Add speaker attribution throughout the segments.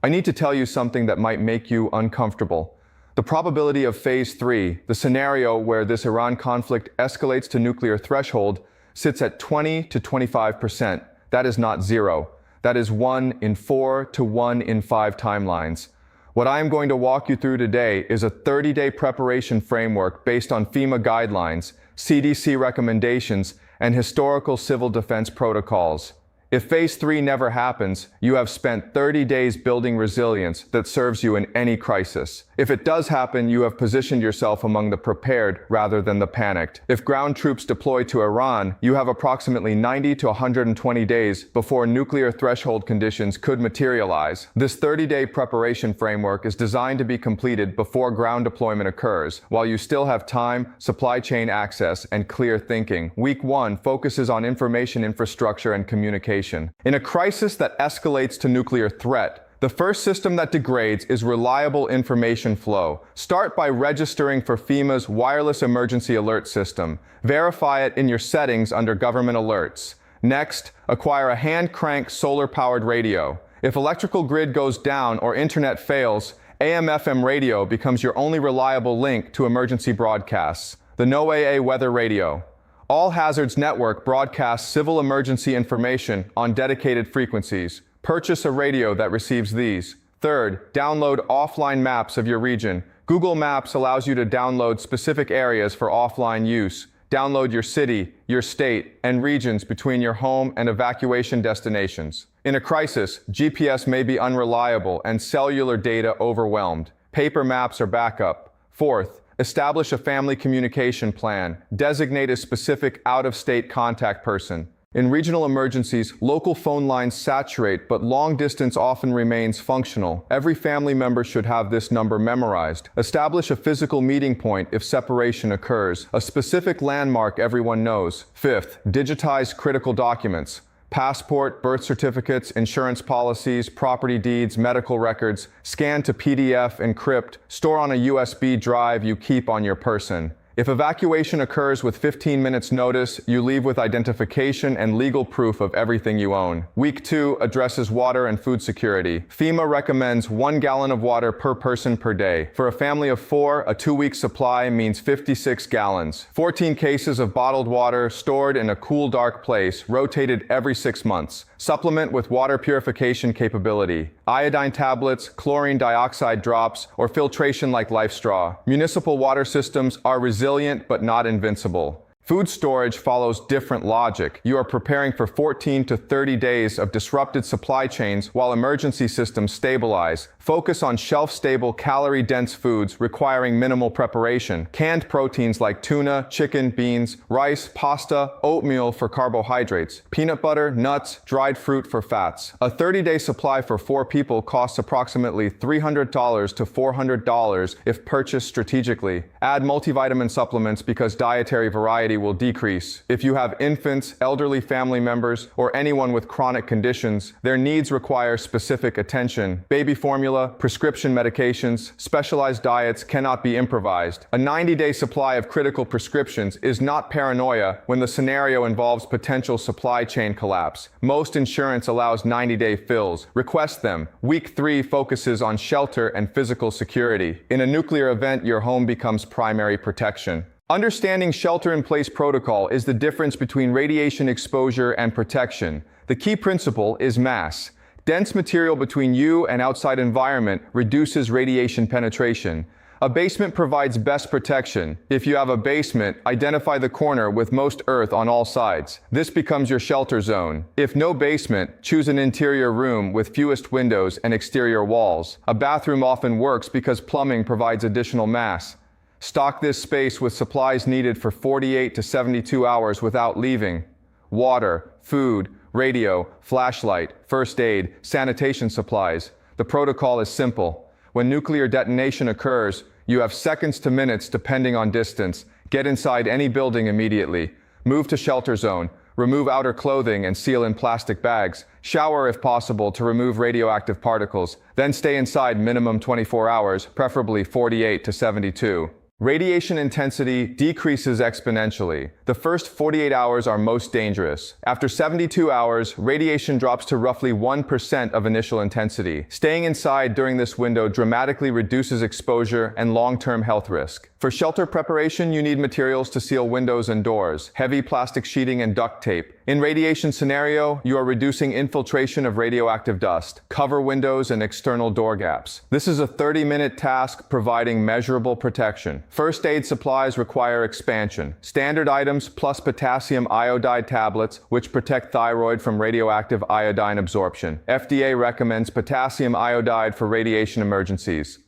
Speaker 1: I need to tell you something that might make you uncomfortable. The probability of Phase 3, the scenario where this Iran conflict escalates to nuclear threshold, sits at 20 to 25%. That is not zero. That is 1 in 4 to 1 in 5 timelines. What I am going to walk you through today is a 30-day preparation framework based on FEMA guidelines, CDC recommendations, and historical civil defense protocols. If Phase 3 never happens, you have spent 30 days building resilience that serves you in any crisis. If it does happen, you have positioned yourself among the prepared rather than the panicked. If ground troops deploy to Iran, you have approximately 90 to 120 days before nuclear threshold conditions could materialize. This 30-day preparation framework is designed to be completed before ground deployment occurs, while you still have time, supply chain access, and clear thinking. Week 1 focuses on information infrastructure and communication. In a crisis that escalates to nuclear threat, the first system that degrades is reliable information flow. Start by registering for FEMA's Wireless Emergency Alert System. Verify it in your settings under Government Alerts. Next, acquire a hand-crank solar-powered radio. If electrical grid goes down or internet fails, AM/FM radio becomes your only reliable link to emergency broadcasts. The NOAA Weather Radio. All Hazards Network broadcasts civil emergency information on dedicated frequencies. Purchase a radio that receives these. Third, download offline maps of your region. Google Maps allows you to download specific areas for offline use. Download your city, your state, and regions between your home and evacuation destinations. In a crisis, GPS may be unreliable and cellular data overwhelmed. Paper maps are backup. Fourth, establish a family communication plan. Designate a specific out-of-state contact person. In regional emergencies, local phone lines saturate, but long distance often remains functional. Every family member should have this number memorized. Establish a physical meeting point if separation occurs, a specific landmark everyone knows. Fifth, digitize critical documents. Passport, birth certificates, insurance policies, property deeds, medical records, scan to PDF, encrypt, store on a USB drive you keep on your person. If evacuation occurs with 15 minutes notice, you leave with identification and legal proof of everything you own. Week 2 addresses water and food security. FEMA recommends 1 gallon of water per person per day. For a family of 4, a 2-week supply means 56 gallons. 14 cases of bottled water stored in a cool, dark place, rotated every 6 months. Supplement with water purification capability. Iodine tablets, chlorine dioxide drops, or filtration like Life Straw. Municipal water systems are resilient but not invincible. Food storage follows different logic. You are preparing for 14 to 30 days of disrupted supply chains while emergency systems stabilize. Focus on shelf-stable, calorie-dense foods requiring minimal preparation. Canned proteins like tuna, chicken, beans, rice, pasta, oatmeal for carbohydrates, peanut butter, nuts, dried fruit for fats. A 30-day supply for 4 people costs approximately $300 to $400 if purchased strategically. Add multivitamin supplements because dietary variety will decrease. If you have infants, elderly family members, or anyone with chronic conditions, their needs require specific attention. Baby formula, prescription medications, specialized diets cannot be improvised. A 90-day supply of critical prescriptions is not paranoia when the scenario involves potential supply chain collapse. Most insurance allows 90-day fills. Request them. Week 3 focuses on shelter and physical security. In a nuclear event, your home becomes primary protection. Understanding shelter-in-place protocol is the difference between radiation exposure and protection. The key principle is mass. Dense material between you and outside environment reduces radiation penetration. A basement provides best protection. If you have a basement, identify the corner with most earth on all sides. This becomes your shelter zone. If no basement, choose an interior room with fewest windows and exterior walls. A bathroom often works because plumbing provides additional mass. Stock this space with supplies needed for 48 to 72 hours without leaving. Water, food, radio, flashlight, first aid, sanitation supplies. The protocol is simple. When nuclear detonation occurs, you have seconds to minutes depending on distance. Get inside any building immediately. Move to shelter zone. Remove outer clothing and seal in plastic bags. Shower if possible to remove radioactive particles. Then stay inside minimum 24 hours, preferably 48 to 72. Radiation intensity decreases exponentially. The first 48 hours are most dangerous. After 72 hours, radiation drops to roughly 1% of initial intensity. Staying inside during this window dramatically reduces exposure and long-term health risk. For shelter preparation, you need materials to seal windows and doors, heavy plastic sheeting and duct tape. In radiation scenario, you are reducing infiltration of radioactive dust. Cover windows and external door gaps. This is a 30-minute task providing measurable protection. First aid supplies require expansion. Standard items plus potassium iodide tablets, which protect thyroid from radioactive iodine absorption. FDA recommends potassium iodide for radiation emergencies.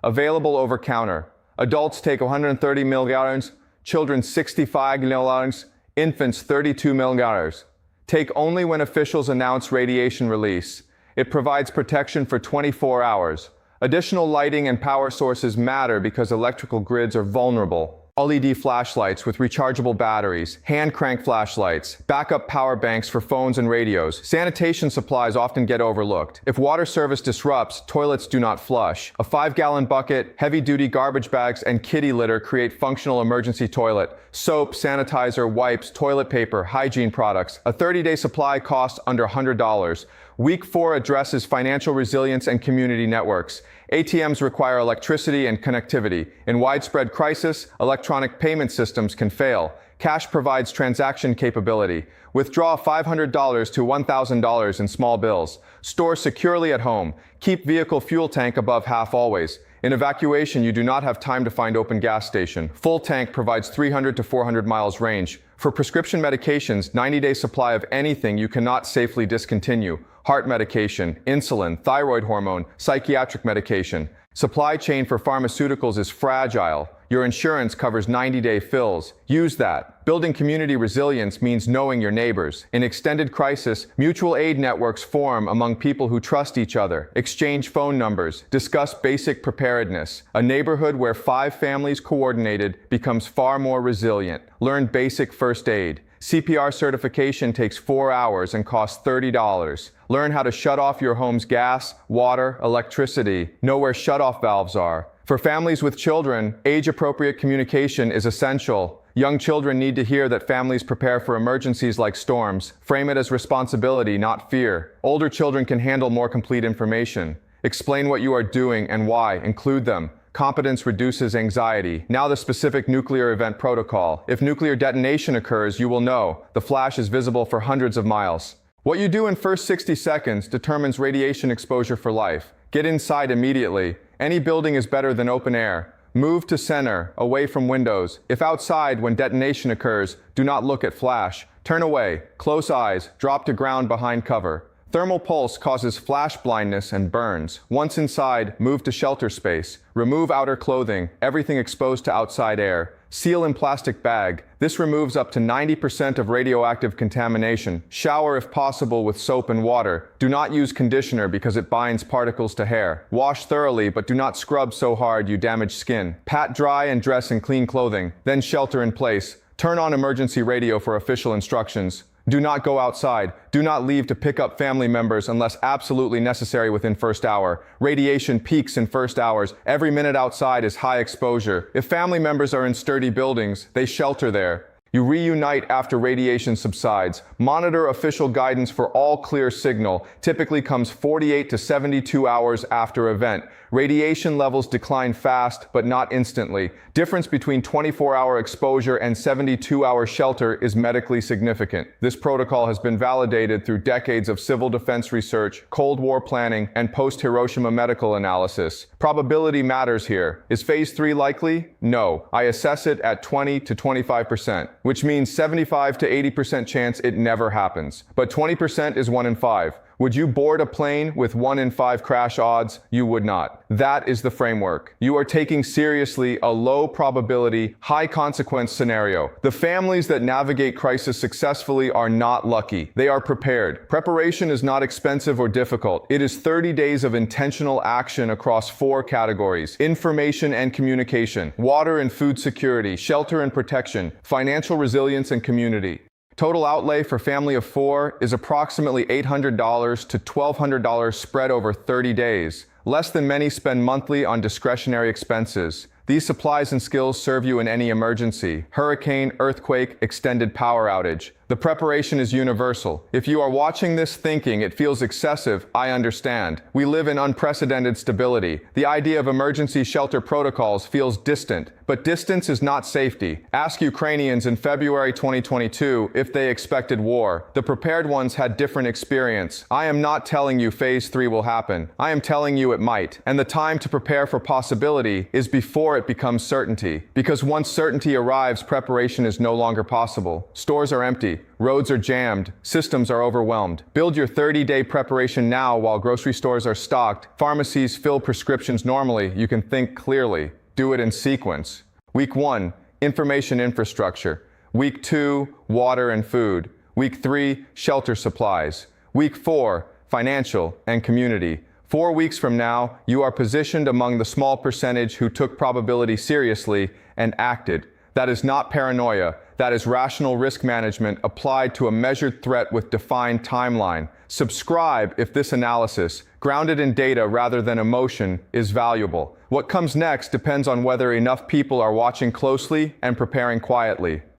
Speaker 1: Available over counter. Adults take 130 mg, children 65 mg, infants 32 mg. Take only when officials announce radiation release. It provides protection for 24 hours. Additional lighting and power sources matter because electrical grids are vulnerable. LED flashlights with rechargeable batteries, hand crank flashlights, backup power banks for phones and radios. Sanitation supplies often get overlooked. If water service disrupts, toilets do not flush. A 5-gallon bucket, heavy-duty garbage bags, and kitty litter create functional emergency toilet. Soap, sanitizer, wipes, toilet paper, hygiene products. A 30-day supply costs under $100. Week 4 addresses financial resilience and community networks. ATMs require electricity and connectivity. In widespread crisis, electronic payment systems can fail. Cash provides transaction capability. Withdraw $500 to $1,000 in small bills. Store securely at home. Keep vehicle fuel tank above half always. In evacuation, you do not have time to find open gas station. Full tank provides 300 to 400 miles range. For prescription medications, 90-day supply of anything you cannot safely discontinue. Heart medication, insulin, thyroid hormone, psychiatric medication. Supply chain for pharmaceuticals is fragile. Your insurance covers 90-day fills. Use that. Building community resilience means knowing your neighbors. In extended crisis, mutual aid networks form among people who trust each other. Exchange phone numbers. Discuss basic preparedness. A neighborhood where 5 families coordinated becomes far more resilient. Learn basic first aid. CPR certification takes 4 hours and costs $30. Learn how to shut off your home's gas, water, electricity. Know where shutoff valves are. For families with children, age-appropriate communication is essential. Young children need to hear that families prepare for emergencies like storms. Frame it as responsibility, not fear. Older children can handle more complete information. Explain what you are doing and why. Include them. Competence reduces anxiety. Now the specific nuclear event protocol. If nuclear detonation occurs, you will know. The flash is visible for hundreds of miles. What you do in first 60 seconds determines radiation exposure for life. Get inside immediately. Any building is better than open air. Move to center, away from windows. If outside, when detonation occurs, do not look at flash. Turn away, close eyes, drop to ground behind cover. Thermal pulse causes flash blindness and burns. Once inside, move to shelter space. Remove outer clothing, everything exposed to outside air. Seal in plastic bag. This removes up to 90% of radioactive contamination. Shower if possible with soap and water. Do not use conditioner because it binds particles to hair. Wash thoroughly, but do not scrub so hard you damage skin. Pat dry and dress in clean clothing. Then shelter in place. Turn on emergency radio for official instructions. Do not go outside. Do not leave to pick up family members unless absolutely necessary within first hour. Radiation peaks in first hours. Every minute outside is high exposure. If family members are in sturdy buildings, they shelter there. You reunite after radiation subsides. Monitor official guidance for all clear signal. Typically comes 48 to 72 hours after event. Radiation levels decline fast, but not instantly. Difference between 24-hour exposure and 72-hour shelter is medically significant. This protocol has been validated through decades of civil defense research, Cold War planning, and post-Hiroshima medical analysis. Probability matters here. Is phase 3 likely? No. I assess it at 20 to 25%, which means 75 to 80% chance it never happens. But 20% is 1 in 5. Would you board a plane with 1 in 5 crash odds? You would not. That is the framework. You are taking seriously a low probability, high consequence scenario. The families that navigate crisis successfully are not lucky. They are prepared. Preparation is not expensive or difficult. It is 30 days of intentional action across 4 categories: information and communication, water and food security, shelter and protection, financial resilience and community. Total outlay for family of 4 is approximately $800 to $1,200 spread over 30 days. Less than many spend monthly on discretionary expenses. These supplies and skills serve you in any emergency: hurricane, earthquake, extended power outage. The preparation is universal. If you are watching this thinking it feels excessive, I understand. We live in unprecedented stability. The idea of emergency shelter protocols feels distant, but distance is not safety. Ask Ukrainians in February 2022 if they expected war. The prepared ones had different experience. I am not telling you phase 3 will happen. I am telling you it might. And the time to prepare for possibility is before it becomes certainty. Because once certainty arrives, preparation is no longer possible. Stores are empty. Roads are jammed. Systems are overwhelmed. Build your 30-day preparation now while grocery stores are stocked. Pharmacies fill prescriptions normally. You can think clearly. Do it in sequence. Week 1, information infrastructure. Week 2, water and food. Week 3, shelter supplies. Week 4, financial and community. 4 weeks from now, you are positioned among the small percentage who took probability seriously and acted. That is not paranoia. That is rational risk management applied to a measured threat with defined timeline. Subscribe if this analysis, grounded in data rather than emotion, is valuable. What comes next depends on whether enough people are watching closely and preparing quietly.